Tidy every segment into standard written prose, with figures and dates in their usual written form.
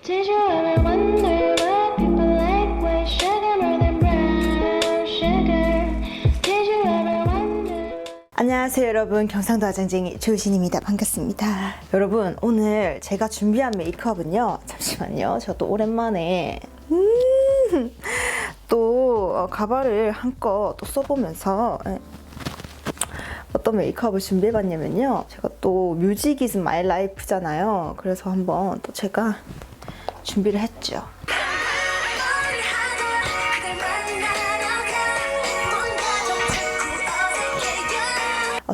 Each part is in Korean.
Did you ever wonder why people like white sugar more than brown sugar? Did you ever wonder? 안녕하세요 여러분, 경상도 아장쟁이 조신입니다. 반갑습니다. 여러분, 오늘 제가 준비한 메이크업은요, 잠시만요, 저 또 오랜만에 또 가발을 한껏 또 써보면서 어떤 메이크업을 준비해봤냐면요, 제가 또 뮤직 is my life잖아요. 그래서 한번 또 제가 준비를 했죠.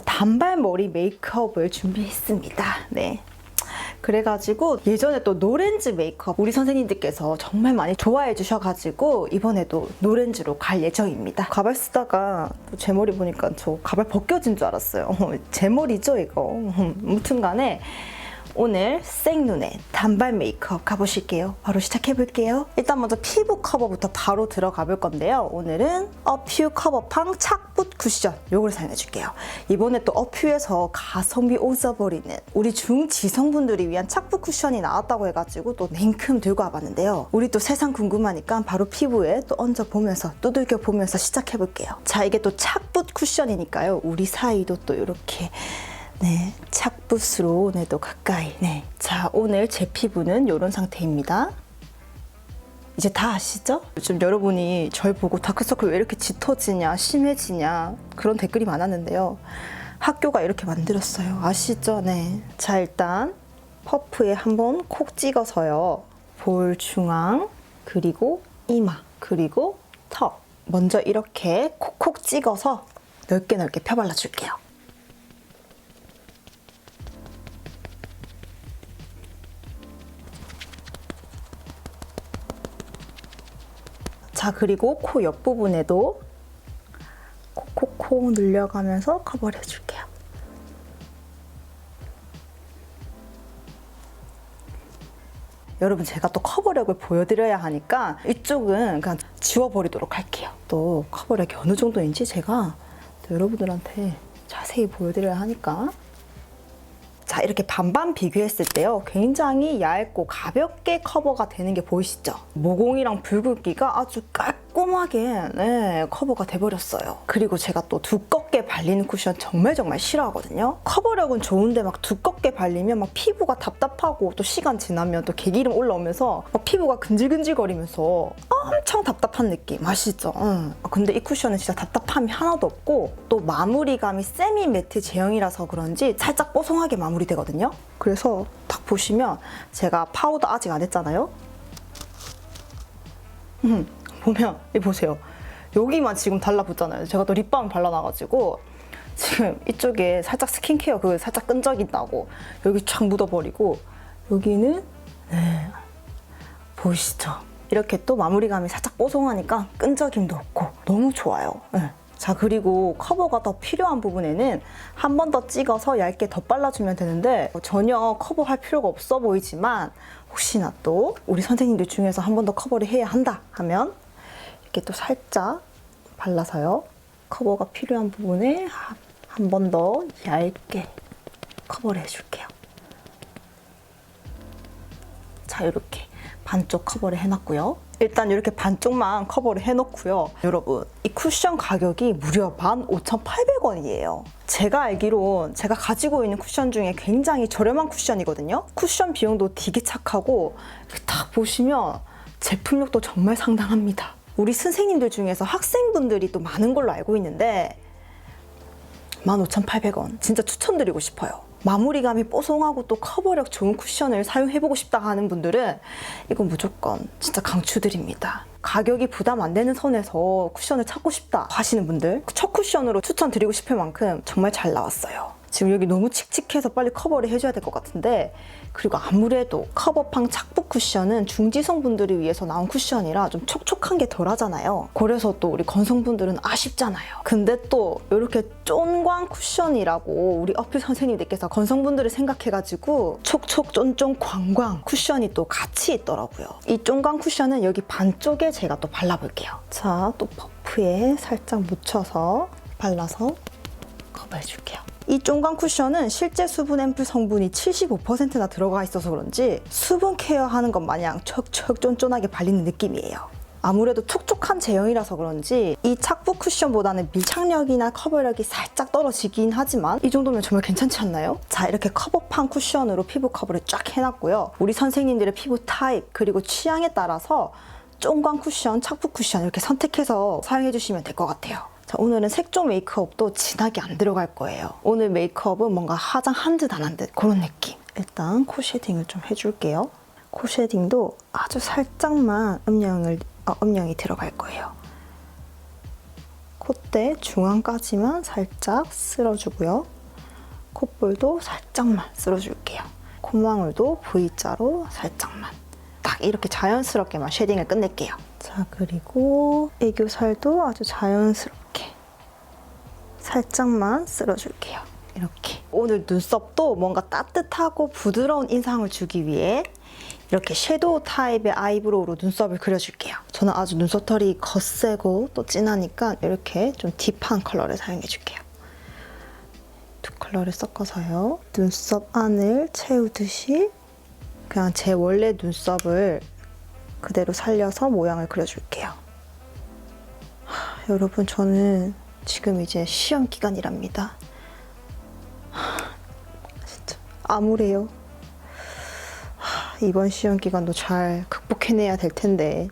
단발머리 메이크업을 준비했습니다. 네. 그래가지고 예전에 또 노렌즈 메이크업 우리 선생님들께서 정말 많이 좋아해 주셔가지고 이번에도 노렌즈로 갈 예정입니다. 가발 쓰다가 제 머리 보니까 저 가발 벗겨진 줄 알았어요. 제 머리죠 이거. 아무튼 간에 오늘 생눈에 단발 메이크업 가보실게요. 바로 시작해볼게요. 일단 먼저 피부 커버부터 바로 들어가 볼 건데요. 오늘은 어퓨 커버팡 착붙 쿠션 요걸 사용해줄게요. 이번에 또 어퓨에서 가성비 오져버리는 우리 중지성분들이 위한 착붙 쿠션이 나왔다고 해가지고 또 냉큼 들고 와봤는데요. 우리 또 세상 궁금하니까 바로 피부에 또 얹어보면서 두들겨보면서 시작해볼게요. 자, 이게 또 착붙 쿠션이니까요. 우리 사이도 또 이렇게 네, 착붙으로 오늘도 가까이. 네. 자, 오늘 제 피부는 이런 상태입니다. 이제 다 아시죠? 요즘 여러분이 절 보고 다크서클 왜 이렇게 짙어지냐, 심해지냐 그런 댓글이 많았는데요. 학교가 이렇게 만들었어요. 아시죠? 네. 자, 일단 퍼프에 한번 콕 찍어서요. 볼 중앙, 그리고 이마, 그리고 턱. 먼저 이렇게 콕콕 찍어서 넓게 넓게 펴발라줄게요. 자, 그리고 코 옆부분에도 콕콕콕 늘려가면서 커버를 해줄게요. 여러분, 제가 또 커버력을 보여드려야 하니까 이쪽은 그냥 지워버리도록 할게요. 또 커버력이 어느 정도인지 제가 또 여러분들한테 자세히 보여드려야 하니까. 자, 이렇게 반반 비교했을 때요, 굉장히 얇고 가볍게 커버가 되는 게 보이시죠? 모공이랑 붉은기가 아주 깔끔하게 네, 커버가 돼버렸어요. 그리고 제가 또 두껍게 발리는 쿠션 정말 싫어하거든요. 커버력은 좋은데 막 두껍게 발리면 막 피부가 답답하고 또 시간 지나면 또 개기름 올라오면서 막 피부가 근질근질거리면서 엄청 답답한 느낌 아시죠? 근데 이 쿠션은 진짜 답답함이 하나도 없고 또 마무리감이 세미 매트 제형이라서 그런지 살짝 뽀송하게 마무리되거든요. 그래서 딱 보시면 제가 파우더 아직 안 했잖아요. 보면 이 보세요. 여기만 지금 달라붙잖아요. 제가 또 립밤 발라놔가지고 지금 이쪽에 살짝 스킨케어 그 살짝 끈적인다고 여기 쫙 묻어버리고 여기는 네, 보이시죠? 이렇게 또 마무리감이 살짝 뽀송하니까 끈적임도 없고 너무 좋아요. 네. 자, 그리고 커버가 더 필요한 부분에는 한 번 더 찍어서 얇게 더 발라주면 되는데 전혀 커버할 필요가 없어 보이지만 혹시나 또 우리 선생님들 중에서 한 번 더 커버를 해야 한다 하면 이렇게 또 살짝 발라서요. 커버가 필요한 부분에 한 번 더 얇게 커버를 해줄게요. 자, 이렇게 반쪽 커버를 해놨고요. 일단 이렇게 반쪽만 커버를 해놓고요. 여러분, 이 쿠션 가격이 무려 15,800원이에요. 제가 알기로 제가 가지고 있는 쿠션 중에 굉장히 저렴한 쿠션이거든요. 쿠션 비용도 되게 착하고 딱 보시면 제품력도 정말 상당합니다. 우리 선생님들 중에서 학생분들이 또 많은 걸로 알고 있는데 15,800원 진짜 추천드리고 싶어요. 마무리감이 뽀송하고 또 커버력 좋은 쿠션을 사용해보고 싶다 하는 분들은 이거 무조건 진짜 강추드립니다. 가격이 부담 안 되는 선에서 쿠션을 찾고 싶다 하시는 분들 첫 쿠션으로 추천드리고 싶을 만큼 정말 잘 나왔어요. 지금 여기 너무 칙칙해서 빨리 커버를 해줘야 될 것 같은데, 그리고 아무래도 커버팡 착붙 쿠션은 중지성분들을 위해서 나온 쿠션이라 좀 촉촉한 게 덜 하잖아요. 그래서 또 우리 건성분들은 아쉽잖아요. 근데 또 이렇게 쫀광 쿠션이라고 우리 어필 선생님들께서 건성분들을 생각해가지고 촉촉 쫀쫀 광광 쿠션이 또 같이 있더라고요. 이 쫀광 쿠션은 여기 반쪽에 제가 또 발라볼게요. 자, 또 퍼프에 살짝 묻혀서 발라서 커버해줄게요. 이 쫀광 쿠션은 실제 수분 앰플 성분이 75%나 들어가 있어서 그런지 수분 케어하는 것 마냥 척척 쫀쫀하게 발리는 느낌이에요. 아무래도 촉촉한 제형이라서 그런지 이 착붙 쿠션보다는 밀착력이나 커버력이 살짝 떨어지긴 하지만 이 정도면 정말 괜찮지 않나요? 자, 이렇게 커버판 쿠션으로 피부 커버를 쫙 해놨고요. 우리 선생님들의 피부 타입 그리고 취향에 따라서 쫀광 쿠션, 착붙 쿠션 이렇게 선택해서 사용해주시면 될 것 같아요. 자, 오늘은 색조 메이크업도 진하게 안 들어갈 거예요. 오늘 메이크업은 뭔가 화장한 듯 안 한 듯 그런 느낌. 일단 코 쉐딩을 좀 해줄게요. 코 쉐딩도 아주 살짝만 음영이 들어갈 거예요. 콧대 중앙까지만 살짝 쓸어주고요. 콧볼도 살짝만 쓸어줄게요. 콧망울도 V자로 살짝만. 딱 이렇게 자연스럽게만 쉐딩을 끝낼게요. 자, 그리고 애교살도 아주 자연스럽게 살짝만 쓸어줄게요. 이렇게. 오늘 눈썹도 뭔가 따뜻하고 부드러운 인상을 주기 위해 이렇게 섀도우 타입의 아이브로우로 눈썹을 그려줄게요. 저는 아주 눈썹털이 거세고 또 진하니까 이렇게 좀 딥한 컬러를 사용해줄게요. 두 컬러를 섞어서요. 눈썹 안을 채우듯이 그냥 제 원래 눈썹을 그대로 살려서 모양을 그려줄게요. 여러분, 저는 지금 이제 시험 기간이랍니다. 진짜 암울해요. 이번 시험 기간도 잘 극복해내야 될 텐데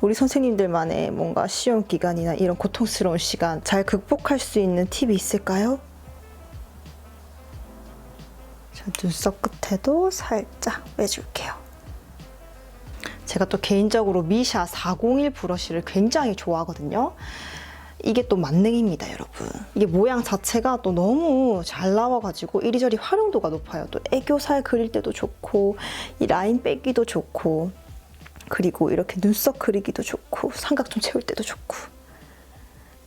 우리 선생님들만의 뭔가 시험 기간이나 이런 고통스러운 시간 잘 극복할 수 있는 팁이 있을까요? 자, 눈썹 끝에도 살짝 빼줄게요. 제가 또 개인적으로 미샤 401 브러쉬를 굉장히 좋아하거든요. 이게 또 만능입니다, 여러분. 이게 모양 자체가 또 너무 잘 나와가지고 이리저리 활용도가 높아요. 또 애교살 그릴 때도 좋고 이 라인 빼기도 좋고 그리고 이렇게 눈썹 그리기도 좋고 삼각존 채울 때도 좋고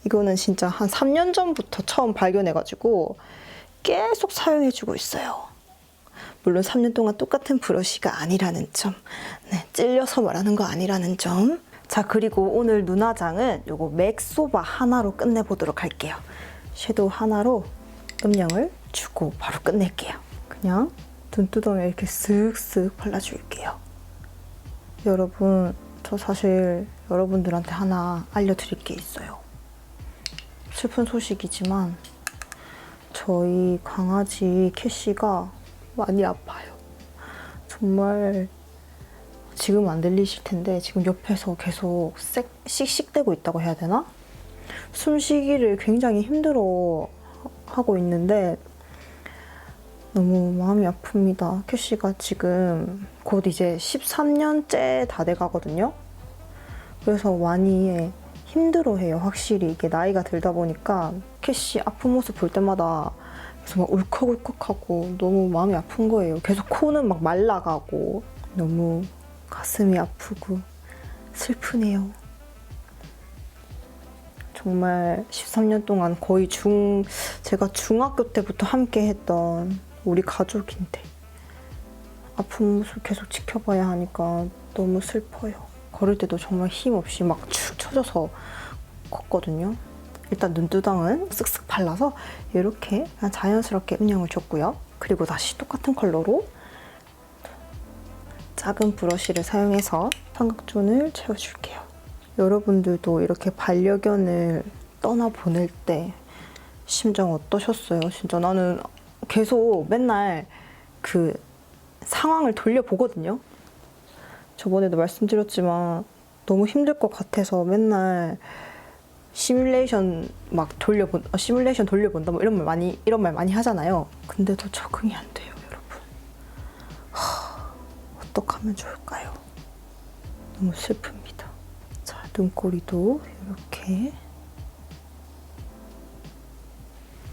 이거는 진짜 한 3년 전부터 처음 발견해가지고 계속 사용해주고 있어요. 물론 3년 동안 똑같은 브러쉬가 아니라는 점, 네, 찔려서 말하는 거 아니라는 점. 자, 그리고 오늘 눈화장은 요거 맥소바 하나로 끝내보도록 할게요. 섀도우 하나로 음영을 주고 바로 끝낼게요. 그냥 눈두덩이에 이렇게 쓱쓱 발라줄게요. 여러분, 저 사실 여러분들한테 하나 알려드릴 게 있어요. 슬픈 소식이지만 저희 강아지 캐시가 많이 아파요. 정말 지금 안 들리실 텐데 지금 옆에서 계속 씩씩대고 있다고 해야 되나? 숨쉬기를 굉장히 힘들어 하고 있는데 너무 마음이 아픕니다. 캐시가 지금 곧 이제 13년째 다 돼가거든요. 그래서 많이 힘들어해요. 확실히 이게 나이가 들다 보니까 캐시 아픈 모습 볼 때마다 계속 막 울컥울컥하고 너무 마음이 아픈 거예요. 계속 코는 막 말라가고 너무 가슴이 아프고 슬프네요. 정말 13년 동안 거의 제가 중학교 때부터 함께 했던 우리 가족인데 아픈 모습 계속 지켜봐야 하니까 너무 슬퍼요. 걸을 때도 정말 힘없이 막 축 처져서 걷거든요. 일단 눈두덩은 쓱쓱 발라서 이렇게 그냥 자연스럽게 음영을 줬고요. 그리고 다시 똑같은 컬러로 작은 브러쉬를 사용해서 삼각존을 채워줄게요. 여러분들도 이렇게 반려견을 떠나보낼 때 심정 어떠셨어요? 진짜 나는 계속 맨날 그 상황을 돌려보거든요. 저번에도 말씀드렸지만 너무 힘들 것 같아서 맨날 시뮬레이션 돌려본다 뭐 이런 말 많이 하잖아요. 근데도 적응이 안 돼요, 여러분. 어떡하면 좋을까요? 너무 슬픕니다. 자, 눈꼬리도 이렇게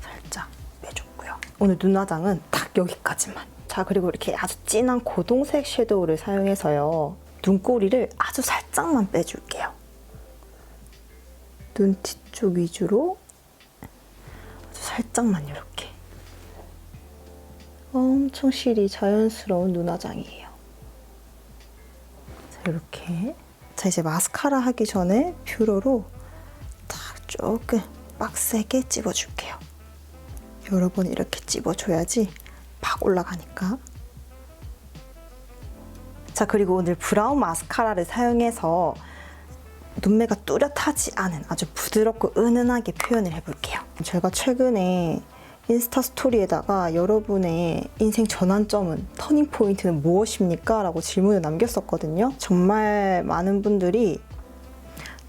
살짝 빼줬고요. 오늘 눈화장은 딱 여기까지만. 자, 그리고 이렇게 아주 진한 고동색 섀도우를 사용해서요. 눈꼬리를 아주 살짝만 빼줄게요. 눈 뒤쪽 위주로 아주 살짝만 이렇게. 엄청 실이 자연스러운 눈화장이에요. 자, 이렇게. 자, 이제 마스카라 하기 전에 뷰러로 딱 조금 빡세게 찍어줄게요. 여러 번 이렇게 찝어줘야지 팍 올라가니까. 자, 그리고 오늘 브라운 마스카라를 사용해서 눈매가 뚜렷하지 않은 아주 부드럽고 은은하게 표현을 해볼게요. 제가 최근에 인스타 스토리에다가 여러분의 인생 전환점은, 터닝 포인트는 무엇입니까? 라고 질문을 남겼었거든요. 정말 많은 분들이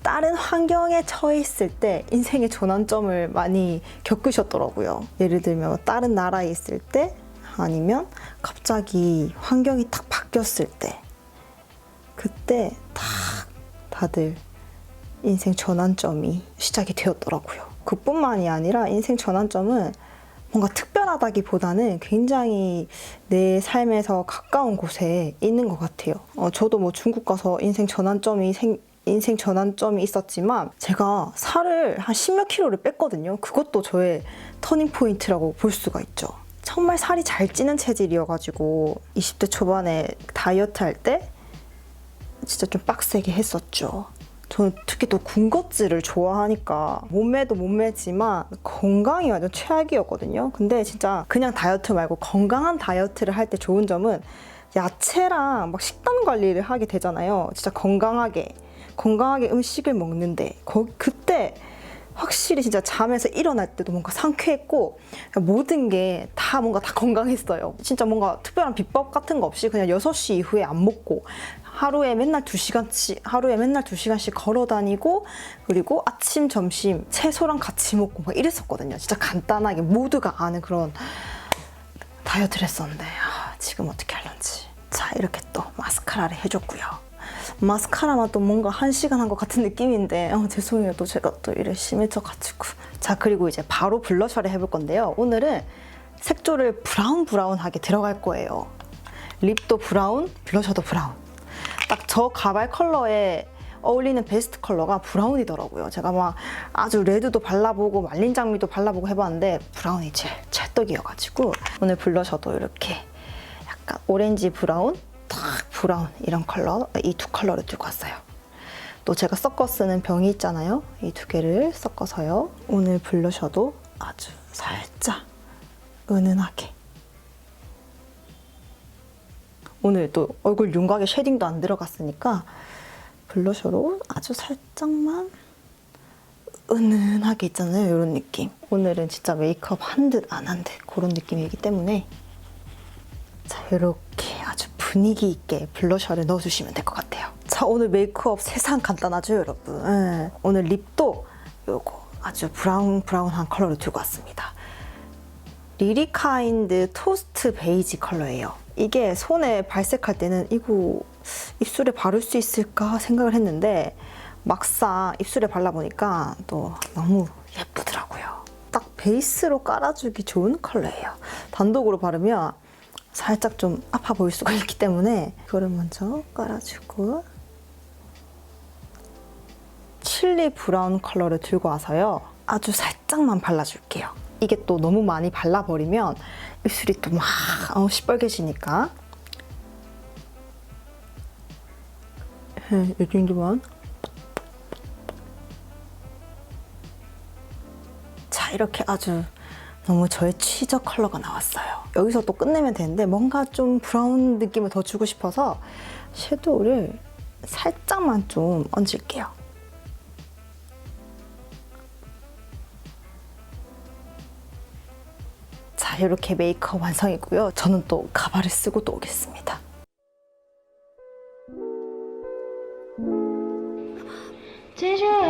다른 환경에 처해 있을 때 인생의 전환점을 많이 겪으셨더라고요. 예를 들면 다른 나라에 있을 때, 아니면 갑자기 환경이 탁 바뀌었을 때, 그때 다들 인생 전환점이 시작이 되었더라고요. 그뿐만이 아니라 인생 전환점은 뭔가 특별하다기보다는 굉장히 내 삶에서 가까운 곳에 있는 것 같아요. 저도 뭐 중국 가서 인생 전환점이 있었지만 제가 살을 한 10몇 킬로를 뺐거든요. 그것도 저의 터닝 포인트라고 볼 수가 있죠. 정말 살이 잘 찌는 체질이어가지고 20대 초반에 다이어트 할 때 진짜 좀 빡세게 했었죠. 저는 특히 또 군것질을 좋아하니까 몸매도 몸매지만 건강이 완전 최악이었거든요. 근데 진짜 그냥 다이어트 말고 건강한 다이어트를 할 때 좋은 점은 야채랑 막 식단 관리를 하게 되잖아요. 진짜 건강하게 음식을 먹는데 그때 확실히 진짜 잠에서 일어날 때도 뭔가 상쾌했고 모든 게 다 뭔가 다 건강했어요. 진짜 뭔가 특별한 비법 같은 거 없이 그냥 6시 이후에 안 먹고 하루에 맨날 2시간씩 걸어 다니고, 그리고 아침, 점심 채소랑 같이 먹고 막 이랬었거든요. 진짜 간단하게 모두가 아는 그런 다이어트를 했었는데 지금 어떻게 하려는지. 자, 이렇게 또 마스카라를 해줬고요. 마스카라만 또 뭔가 1시간 한 것 같은 느낌인데 죄송해요. 또 제가 또 이래 심해져가지고. 자, 그리고 이제 바로 블러셔를 해볼 건데요. 오늘은 색조를 브라운하게 들어갈 거예요. 립도 브라운, 블러셔도 브라운. 딱 저 가발 컬러에 어울리는 베스트 컬러가 브라운이더라고요. 제가 막 아주 레드도 발라보고 말린 장미도 발라보고 해봤는데 브라운이 제일 찰떡이어가지고 오늘 블러셔도 이렇게 약간 오렌지 브라운, 딱 브라운 이런 컬러, 이 두 컬러를 들고 왔어요. 또 제가 섞어 쓰는 병이 있잖아요. 이 두 개를 섞어서요. 오늘 블러셔도 아주 살짝 은은하게. 오늘 또 얼굴 윤곽에 쉐딩도 안 들어갔으니까 블러셔로 아주 살짝만 은은하게 있잖아요. 이런 느낌. 오늘은 진짜 메이크업 한 듯 안 한 듯 그런 느낌이기 때문에 자, 이렇게 아주 분위기 있게 블러셔를 넣어주시면 될 것 같아요. 자, 오늘 메이크업 세상 간단하죠, 여러분. 오늘 립도 요거 아주 브라운한 컬러를 들고 왔습니다. 리리카인드 토스트 베이지 컬러예요. 이게 손에 발색할 때는 이거 입술에 바를 수 있을까 생각을 했는데 막상 입술에 발라보니까 또 너무 예쁘더라고요. 딱 베이스로 깔아주기 좋은 컬러예요. 단독으로 바르면 살짝 좀 아파 보일 수가 있기 때문에 이거를 먼저 깔아주고 칠리 브라운 컬러를 들고 와서요. 아주 살짝만 발라줄게요. 이게 또 너무 많이 발라버리면 입술이 또 막 시뻘개지니까 이 정도만. 자, 이렇게 아주 너무 저의 취적 컬러가 나왔어요. 여기서 또 끝내면 되는데 뭔가 좀 브라운 느낌을 더 주고 싶어서 섀도우를 살짝만 좀 얹을게요. 자, 이렇게 메이크업 완성이고요. 저는 또 가발을 쓰고 또 오겠습니다. Did you